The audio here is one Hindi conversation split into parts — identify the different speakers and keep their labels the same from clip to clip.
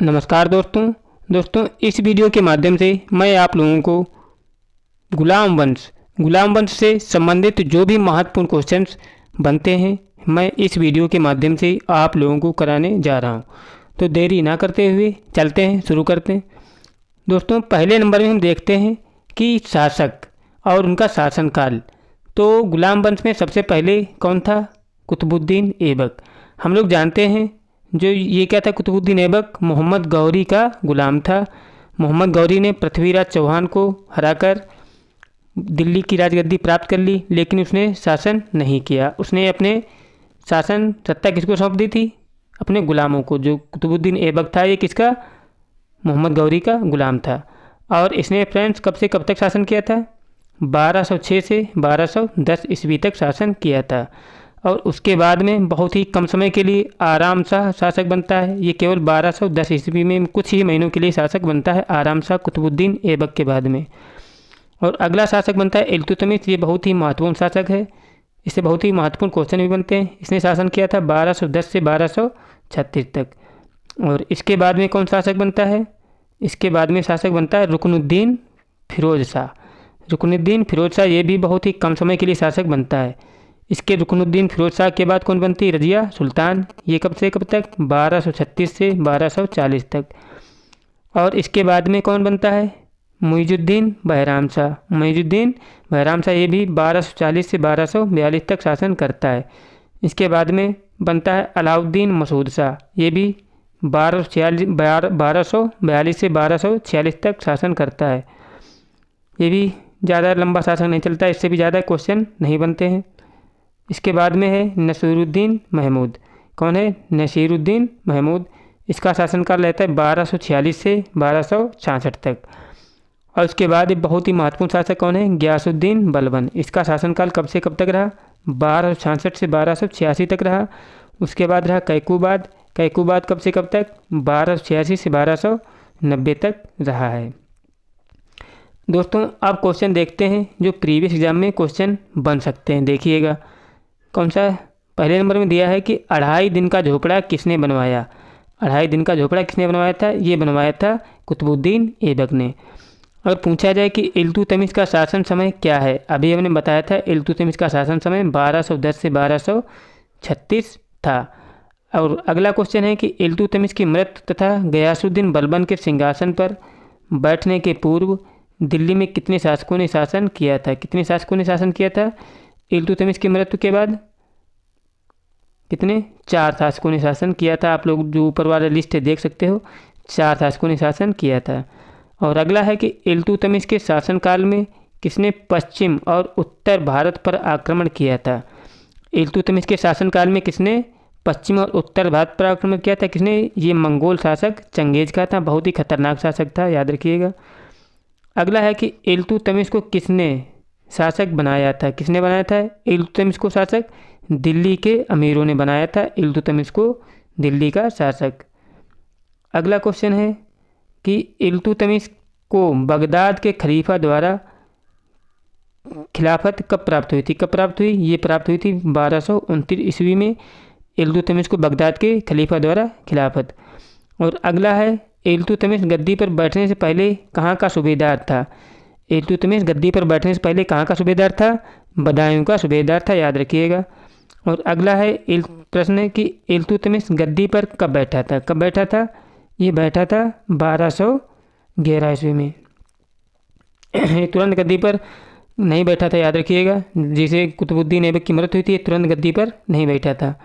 Speaker 1: नमस्कार दोस्तों इस वीडियो के माध्यम से मैं आप लोगों को गुलाम वंश से संबंधित जो भी महत्वपूर्ण क्वेश्चंस बनते हैं मैं इस वीडियो के माध्यम से आप लोगों को कराने जा रहा हूं। तो देरी ना करते हुए चलते हैं, शुरू करते हैं। दोस्तों पहले नंबर में हम देखते हैं कि शासक और उनका शासनकाल। तो गुलाम वंश में सबसे पहले कौन था? कुतुबुद्दीन ऐबक। हम लोग जानते हैं जो ये क्या था, कुतुबुद्दीन ऐबक मोहम्मद गौरी का गुलाम था। मोहम्मद गौरी ने पृथ्वीराज चौहान को हराकर दिल्ली की राजगद्दी प्राप्त कर ली, लेकिन उसने शासन नहीं किया। उसने अपने शासन सत्ता किसको सौंप दी थी? अपने गुलामों को। जो कुतुबुद्दीन ऐबक था ये किसका? मोहम्मद गौरी का गुलाम था। और इसने फ्रेंड्स कब से कब तक शासन किया था? 1206 से 1210 ईस्वी तक शासन किया था। और उसके बाद में बहुत ही कम समय के लिए आराम शाह शासक बनता है। ये केवल 1210 ईस्वी में कुछ ही महीनों के लिए शासक बनता है आराम शाह कुतुबुद्दीन ऐबक के बाद में। और अगला शासक बनता है इल्तुतमिश। ये बहुत ही महत्वपूर्ण शासक है, इससे बहुत ही महत्वपूर्ण क्वेश्चन भी बनते हैं। इसने शासन किया था 1210 से 1236 तक। और इसके बाद में कौन शासक बनता है? इसके बाद में शासक बनता है रुकनुद्दीन फिरोज शाह। रुकनुद्दीन फिरोज शाह ये भी बहुत ही कम समय के लिए शासक बनता है। इसके रुकनुद्दीन फिरोज शाह के बाद कौन बनती है? रजिया सुल्तान। ये कब से कब तक? 1236 से 1240 तक। और इसके बाद में कौन बनता है? मुइजुद्दीन बहराम शाह। मुइजुद्दीन बहराम शाह ये भी 1240 से 1242 तक शासन करता है। इसके बाद में बनता है अलाउद्दीन मसूद शाह। ये भी 1242 से 1246 तक शासन करता है। ये भी ज़्यादा लंबा शासन नहीं चलता, इससे भी ज़्यादा क्वेश्चन नहीं बनते हैं। इसके बाद में है नसीरुद्दीन महमूद। कौन है? नसीरुद्दीन महमूद। इसका शासनकाल रहता है 1246 से 1266 तक। और उसके बाद एक बहुत ही महत्वपूर्ण शासक कौन है? गयासुद्दीन बलबन। इसका शासनकाल कब से कब तक रहा? 1266 से 1286 तक रहा। उसके बाद रहा कैकुबाद। कैकुबाद कब से कब तक? 1286 से 1290 तक रहा है। दोस्तों अब क्वेश्चन देखते हैं जो प्रीवियस एग्जाम में क्वेश्चन बन सकते हैं। देखिएगा कौन सा पहले नंबर में दिया है कि 2.5 दिन का झोपड़ा किसने बनवाया? 2.5 दिन का झोपड़ा किसने बनवाया था? ये बनवाया था कुतुबुद्दीन ऐबक ने। और पूछा जाए कि इल्तुतमिश का शासन समय क्या है? अभी हमने बताया था इल्तुतमिश का शासन समय 1210 से 1236 था। और अगला क्वेश्चन है कि इल्तुतमिश की मृत्यु तथा गयासुद्दीन बलबन के सिंहासन पर बैठने के पूर्व दिल्ली में कितने शासकों ने शासन किया था? कितने शासकों ने शासन किया था? इल्तुतमिश की मृत्यु के बाद कितने? 4 शासकों ने शासन किया था। आप लोग जो ऊपर वाला लिस्ट देख सकते हो, 4 शासकों ने शासन किया था। और अगला है कि इल्तुतमिश के शासनकाल में किसने पश्चिम और उत्तर भारत पर आक्रमण किया था? इल्तुतमिश के शासनकाल में किसने पश्चिम और उत्तर भारत पर आक्रमण किया था? किसने? ये मंगोल शासक चंगेज का था। बहुत ही खतरनाक शासक था, याद रखिएगा। अगला है कि इल्तुतमिश को किसने शासक बनाया था? किसने बनाया था इल्तुतमिश को शासक? दिल्ली के अमीरों ने बनाया था इल्तुतमिश को दिल्ली का शासक। अगला क्वेश्चन है कि इल्तुतमिश को बगदाद के खलीफा द्वारा खिलाफत कब प्राप्त हुई थी? कब प्राप्त हुई? ये प्राप्त हुई थी 1229 ईस्वी में इल्तुतमिश को बगदाद के खलीफा द्वारा खिलाफत। और अगला है इल्तुतमिश गद्दी पर बैठने से पहले कहाँ का सूबेदार था? इल्तुतमिश गद्दी पर बैठने से पहले कहाँ का सूबेदार था? बदायूं का सूबेदार था, याद रखिएगा। और अगला है प्रश्न है कि इल्तुतमिश गद्दी पर कब बैठा था? कब बैठा था? ये बैठा था 1211 ईस्वी में। तुरंत गद्दी पर नहीं बैठा था, याद रखिएगा। जिसे कुतुबुद्दीन ऐबक की मृत्यु हुई थी, तुरंत गद्दी पर नहीं बैठा था।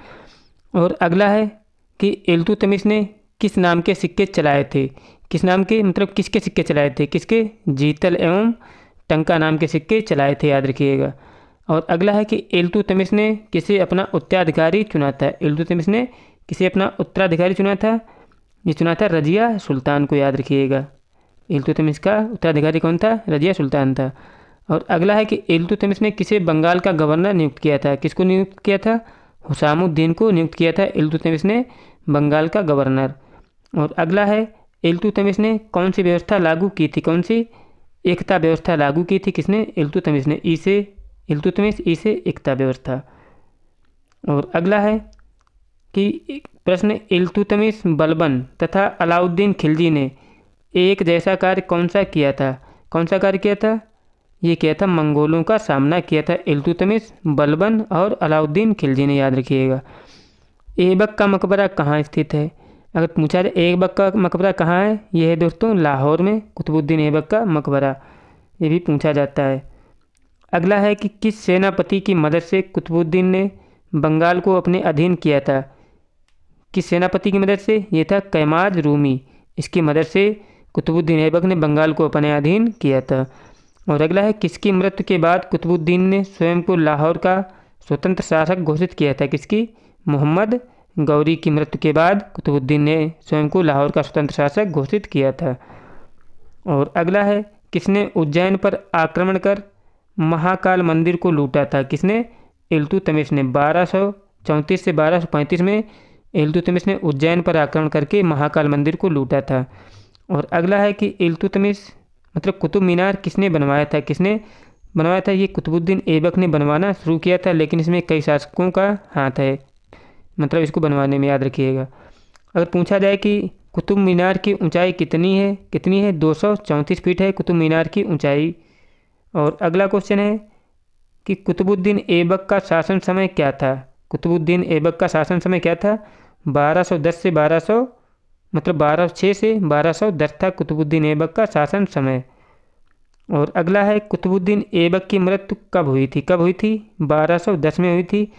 Speaker 1: और अगला है कि इल्तुतमिश ने किस नाम के सिक्के चलाए थे? किस नाम के, मतलब किसके सिक्के चलाए थे? किसके? जीतल एवं टंका नाम के सिक्के चलाए थे, याद रखिएगा। और अगला है कि इल्तुतमिश ने किसे अपना उत्तराधिकारी चुना था? इल्तुतमिश ने किसे अपना उत्तराधिकारी चुना था? ये चुना था रजिया सुल्तान को, याद रखिएगा। इल्तुतमिश का उत्तराधिकारी कौन था? रजिया सुल्तान था। और अगला है कि इल्तुतमिश ने किसे बंगाल का गवर्नर नियुक्त किया था? किसको नियुक्त किया था? हुसामुद्दीन को नियुक्त किया था इल्तुतमिश ने बंगाल का गवर्नर। और अगला है इल्तुतमिश ने कौन सी व्यवस्था लागू की थी? कौन सी? एकता व्यवस्था लागू की थी। किसने? इल्तुतमिश ने। इल्तुतमिश एकता व्यवस्था। और अगला है कि प्रश्न, इल्तुतमिश, बलबन तथा अलाउद्दीन खिलजी ने एक जैसा कार्य कौन सा किया था? कौन सा कार्य किया था? ये किया था मंगोलों का सामना किया था इल्तुतमिश, बलबन और अलाउद्दीन खिलजी ने, याद रखिएगा। ऐबक का मकबरा कहाँ स्थित है? अगर पूछा जाए ऐबक का मकबरा कहाँ है, ये है दोस्तों लाहौर में कुतुबुद्दीन ऐबक का मकबरा, ये भी पूछा जाता है। अगला है कि किस सेनापति की मदद से कुतुबुद्दीन ने बंगाल को अपने अधीन किया था? किस सेनापति की मदद से? ये था कैमाज रूमी, इसकी मदद से कुतुबुद्दीन ऐबक ने बंगाल को अपने अधीन किया था। और अगला है किसकी मृत्यु के बाद कुतुबुद्दीन ने स्वयं को लाहौर का स्वतंत्र शासक घोषित किया था? किसकी? मोहम्मद गौरी की मृत्यु के बाद कुतुबुद्दीन ने स्वयं को लाहौर का स्वतंत्र शासक घोषित किया था। और अगला है किसने उज्जैन पर आक्रमण कर महाकाल मंदिर को लूटा था? किसने? इल्तुतमिश ने। 1234 से 1235 में इल्तुतमिश ने उज्जैन पर आक्रमण करके महाकाल मंदिर को लूटा था। और अगला है कि इल्तुतमिश मतलब कुतुब मीनार किसने बनवाया था? किसने बनवाया था? ये कुतुबुद्दीन ऐबक ने बनवाना शुरू किया था, लेकिन इसमें कई शासकों का हाथ है, मतलब इसको बनवाने में, याद रखिएगा। अगर पूछा जाए कि कुतुब मीनार की ऊंचाई कितनी है? कितनी है? 234 फीट है कुतुब मीनार की ऊंचाई। और अगला क्वेश्चन है कि कुतुबुद्दीन ऐबक का शासन समय क्या था? कुतुबुद्दीन ऐबक का शासन समय क्या था? 1210 से 1200 मतलब 1206 से 1210 था कुतुबुद्दीन ऐबक का शासन समय। और अगला है कुतुबुद्दीन ऐबक की मृत्यु कब हुई थी? कब हुई थी? 1210 में हुई थी।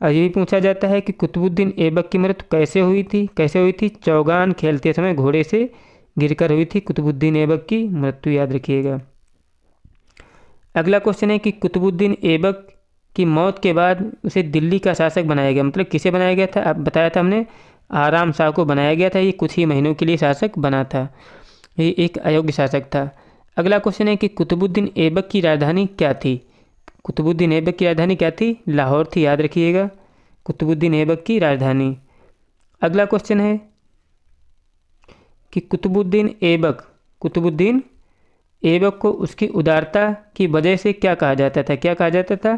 Speaker 1: और ये भी पूछा जाता है कि कुतुबुद्दीन ऐबक की मृत्यु कैसे हुई थी? कैसे हुई थी? चौगान खेलते समय घोड़े से गिरकर हुई थी कुतुबुद्दीन ऐबक की मृत्यु, याद रखिएगा। अगला क्वेश्चन है कि कुतुबुद्दीन ऐबक की मौत के बाद उसे दिल्ली का शासक बनाया गया, मतलब किसे बनाया गया था? अब बताया था हमने, आराम शाह को बनाया गया था। ये कुछ ही महीनों के लिए शासक बना था, ये एक अयोग्य शासक था। अगला क्वेश्चन है कि कुतुबुद्दीन ऐबक की राजधानी क्या थी? कुतुबुद्दीन ऐबक की राजधानी क्या थी? लाहौर थी, याद रखिएगा, कुतुबुद्दीन ऐबक की राजधानी। अगला क्वेश्चन है कि कुतुबुद्दीन ऐबक को उसकी उदारता की वजह से क्या कहा जाता था? क्या कहा जाता था?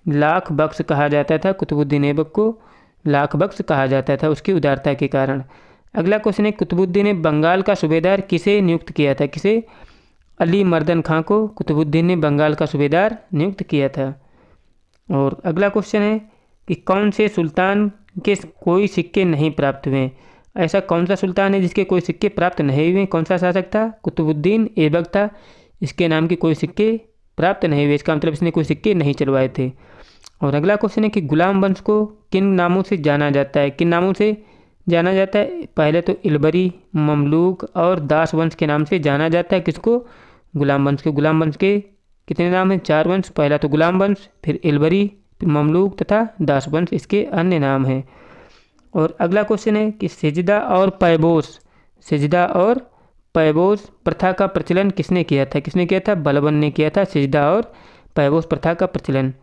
Speaker 1: लाख बख्श कहा जाता था। कुतुबुद्दीन ऐबक को लाख बख्श कहा जाता था उसकी उदारता के कारण। अगला क्वेश्चन है कुतुबुद्दीन ने बंगाल का सूबेदार किसे नियुक्त किया था? किसे? अली मर्दन खां को कुतुबुद्दीन ने बंगाल का सूबेदार नियुक्त किया था। और अगला क्वेश्चन है कि कौन से सुल्तान के कोई सिक्के नहीं प्राप्त हुए? ऐसा कौन सा सुल्तान है जिसके कोई सिक्के प्राप्त नहीं हुए? कौन सा शासक था? कुतुबुद्दीन ऐबक था, इसके नाम के कोई सिक्के प्राप्त नहीं हुए, इसका मतलब इसने कोई सिक्के नहीं चलवाए थे। और अगला क्वेश्चन है कि गुलाम वंश को किन नामों से जाना जाता है? किन नामों से जाना जाता है? पहले तो इलबरी, ममलूक और दास वंश के नाम से जाना जाता है। किसको? गुलाम वंश के। गुलाम वंश के कितने नाम हैं? 4 वंश। पहला तो गुलाम वंश, फिर इलबरी, फिर ममलूक तथा दास वंश, इसके अन्य नाम हैं। और अगला क्वेश्चन है कि सिजदा और पैबोस प्रथा का प्रचलन किसने किया था? किसने किया था? बलबन ने किया था सिजदा और पैबोस प्रथा का प्रचलन।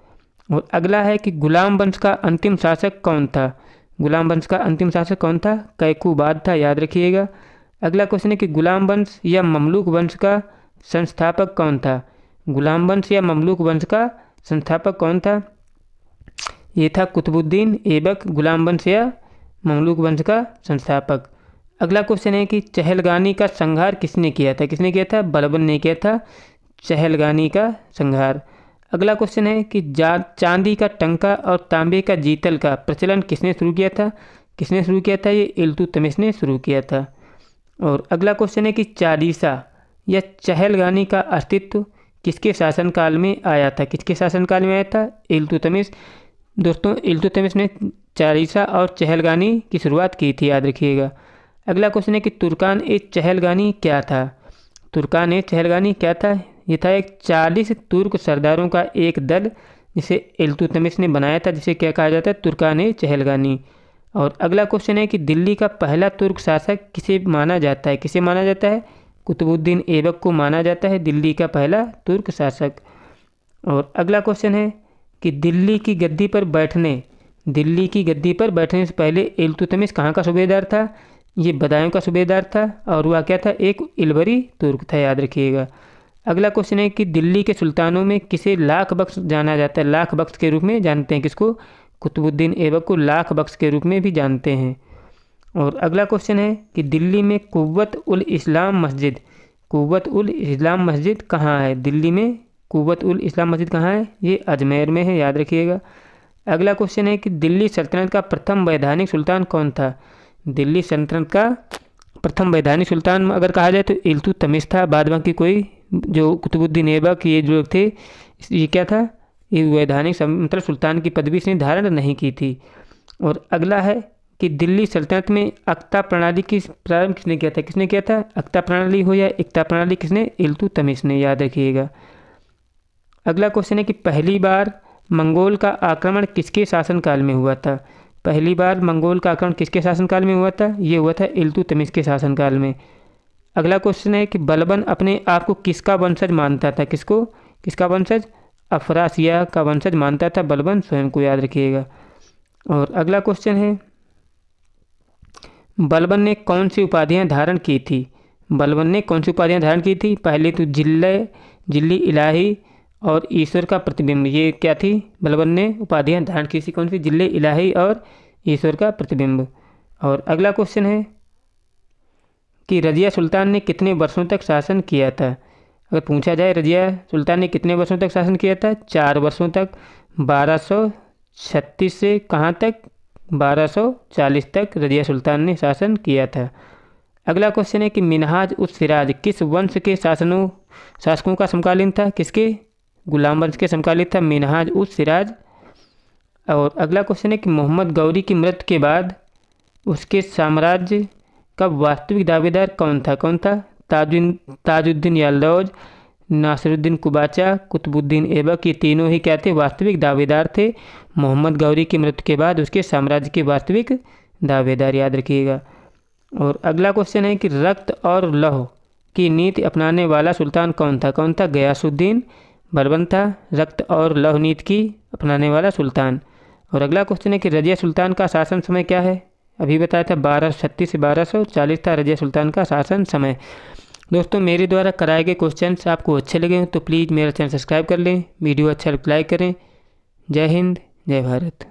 Speaker 1: और अगला है कि गुलाम वंश का अंतिम शासक कौन था? गुलाम वंश का अंतिम शासक कौन था? कैकूबाद था, याद रखिएगा। अगला क्वेश्चन है कि गुलाम वंश या ममलूक वंश का संस्थापक कौन था? गुलाम वंश या ममलूक वंश का संस्थापक कौन था? ये था कुतुबुद्दीन ऐबक, गुलाम वंश या ममलूक वंश का संस्थापक। अगला क्वेश्चन है कि चहलगानी का संहार किसने किया था? किसने किया था? बलबन ने किया था चहलगानी का संहार। अगला क्वेश्चन है कि चांदी का टंका और तांबे का जीतल का प्रचलन किसने शुरू किया था? किसने शुरू किया था? ये इल्तुतमिश ने शुरू किया था। और अगला क्वेश्चन है कि चालीसा या चहलगानी का अस्तित्व किसके शासनकाल में आया था? किसके शासनकाल में आया था? इल्तुतमिश। दोस्तों, इल्तुतमिश ने चालीसा और चहलगानी की शुरुआत की थी, याद रखिएगा। अगला क्वेश्चन है कि तुर्कान ए चहलगानी क्या था? तुर्कान ए चहलगानी क्या था? ये था एक 40 तुर्क सरदारों का एक दल जिसे इल्तुतमिश ने बनाया था, जिसे क्या कहा जाता है? तुर्कान ए चहलगानी। और अगला क्वेश्चन है कि दिल्ली का पहला तुर्क शासक किसे माना जाता है? किसे माना जाता है? कुतुबुद्दीन ऐबक को माना जाता है दिल्ली का पहला तुर्क शासक। और अगला क्वेश्चन है कि दिल्ली की गद्दी पर बैठने से पहले इल्तुतमिश कहाँ का सूबेदार था? ये बदायूं का सूबेदार था, और वह क्या था? एक इलबरी तुर्क था, याद रखिएगा। अगला क्वेश्चन है कि दिल्ली के सुल्तानों में किसे लाख बख्श जाना जाता है? लाख बख्श के रूप में जानते हैं किसको? कुतुबुद्दीन ऐबक को लाख बख्श के रूप में भी जानते हैं। और अगला क्वेश्चन है कि दिल्ली में कुव्वत-उल-इस्लाम मस्जिद कहाँ है? दिल्ली में कुव्वत-उल-इस्लाम मस्जिद कहाँ है? ये अजमेर में है, याद रखिएगा। अगला क्वेश्चन है कि दिल्ली सल्तनत का प्रथम वैधानिक सुल्तान कौन था? दिल्ली सल्तनत का प्रथम वैधानिक सुल्तान अगर कहा जाए तो इल्तुतमिश था। बाद बाकी कोई जो कुतुबुद्दीन ऐबक ये जो लोग थे, ये क्या था, ये वैधानिक मतलब सुल्तान की पदवी इसने धारण नहीं की थी। और अगला है कि दिल्ली सल्तनत में अक्ता प्रणाली की प्रारंभ किसने किया था? किसने किया था? अक्ता प्रणाली हो या इक्ता प्रणाली, किसने? इल्तुतमिश ने, याद रखिएगा। अगला क्वेश्चन है कि पहली बार मंगोल का आक्रमण किसके शासनकाल में हुआ था? पहली बार मंगोल का आक्रमण किसके शासनकाल में हुआ था? ये हुआ था इल्तुतमिश के शासनकाल में। अगला क्वेश्चन है कि बलबन अपने आप को किसका वंशज मानता था? किसको? किसका वंशज? अफरासिया का वंशज मानता था बलबन स्वयं को, याद रखिएगा। और अगला क्वेश्चन है बलबन ने कौन सी उपाधियां धारण की थी? बलबन ने कौन सी उपाधियां धारण की थी? पहले तो जिल्ली इलाही और ईश्वर का प्रतिबिंब, ये क्या थी? बलबन ने उपाधियां धारण की थी, कौन सी? जिल्ले इलाही और ईश्वर का प्रतिबिंब। और अगला क्वेश्चन है कि रजिया सुल्तान ने कितने वर्षों तक शासन किया था? अगर पूछा जाए रजिया सुल्तान ने कितने वर्षों तक शासन किया था? 4 वर्षों तक। 1236 से कहाँ तक? 1240 तक रजिया सुल्तान ने शासन किया था। अगला क्वेश्चन है कि मिनहाज उस सिराज किस वंश के शासकों का समकालीन था? किसके? गुलाम वंश के समकालीन था मिनहाज उस सिराज। और अगला क्वेश्चन है कि मोहम्मद गौरी की मृत्यु के बाद उसके साम्राज्य का वास्तविक दावेदार कौन था? कौन था? ताजुद्दीन याल्दौज, नासिरुद्दीन कुबाचा, कुतुबुद्दीन ऐबक, ये तीनों ही क्या थे? वास्तविक दावेदार थे। मोहम्मद गौरी की मृत्यु के बाद उसके साम्राज्य के वास्तविक दावेदार, याद रखिएगा। और अगला क्वेश्चन है कि रक्त और लौह की नीति अपनाने वाला सुल्तान कौन था? कौन था? गयासुद्दीन बलबन था, रक्त और लौह नीति की अपनाने वाला सुल्तान। और अगला क्वेश्चन है कि रजिया सुल्तान का शासन समय क्या है? अभी बताया था 1236 से 1240 था रजिया सुल्तान का शासन समय। दोस्तों, मेरे द्वारा कराए गए क्वेश्चंस आपको अच्छे लगे तो प्लीज़ मेरा चैनल सब्सक्राइब कर लें, वीडियो अच्छा लाइक करें। जय हिंद, जय भारत।